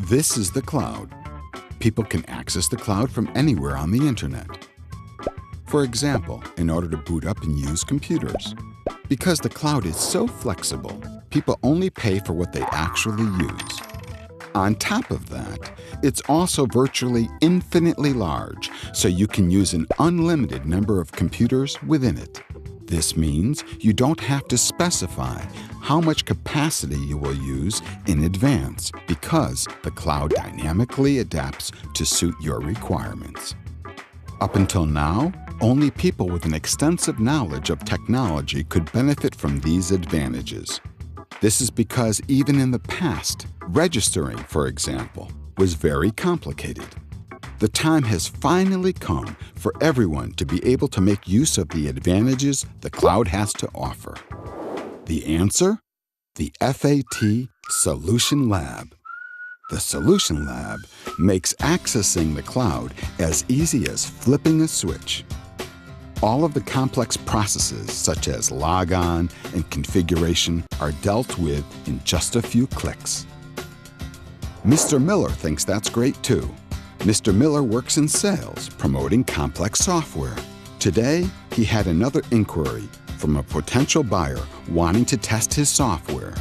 This is the cloud. People can access the cloud from anywhere on the internet. For example, in order to boot up and use computers. Because the cloud is so flexible, people only pay for what they actually use. On top of that, it's also virtually infinitely large, so you can use an unlimited number of computers within it. This means you don't have to specify how much capacity you will use in advance because the cloud dynamically adapts to suit your requirements. Up until now, only people with an extensive knowledge of technology could benefit from these advantages. This is because even in the past, registering, for example, was very complicated. The time has finally come for everyone to be able to make use of the advantages the cloud has to offer. The answer? The FAT Solution Lab. The Solution Lab makes accessing the cloud as easy as flipping a switch. All of the complex processes, such as logon and configuration, are dealt with in just a few clicks. Mr. Miller thinks that's great too. Mr. Miller works in sales, promoting complex software. Today, he had another inquiry from a potential buyer wanting to test his software.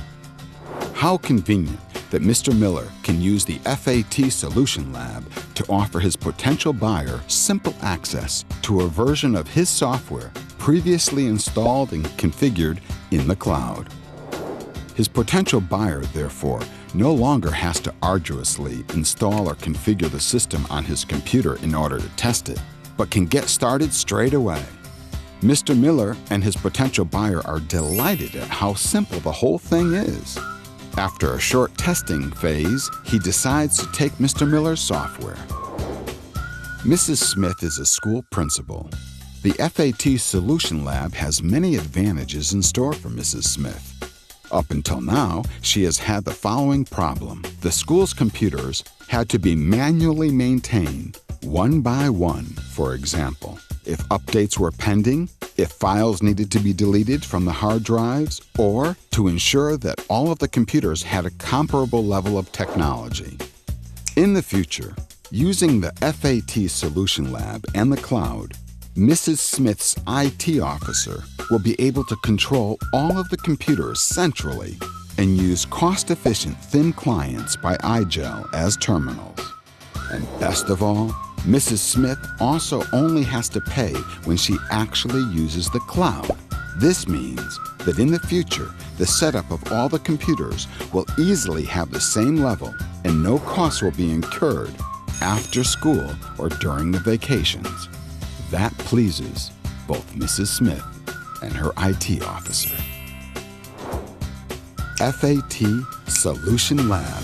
How convenient that Mr. Miller can use the FAT Solution Lab to offer his potential buyer simple access to a version of his software previously installed and configured in the cloud. His potential buyer, therefore, no longer has to arduously install or configure the system on his computer in order to test it, but can get started straight away. Mr. Miller and his potential buyer are delighted at how simple the whole thing is. After a short testing phase, he decides to take Mr. Miller's software. Mrs. Smith is a school principal. The FAT Solution Lab has many advantages in store for Mrs. Smith. Up until now, she has had the following problem. The school's computers had to be manually maintained, one by one, for example, if updates were pending, if files needed to be deleted from the hard drives, or to ensure that all of the computers had a comparable level of technology. In the future, using the FAT Solution Lab and the cloud, Mrs. Smith's IT officer will be able to control all of the computers centrally and use cost-efficient thin clients by iGel as terminals. And best of all, Mrs. Smith also only has to pay when she actually uses the cloud. This means that in the future, the setup of all the computers will easily have the same level and no costs will be incurred after school or during the vacations. That pleases both Mrs. Smith and her IT officer. FAT Solution Lab.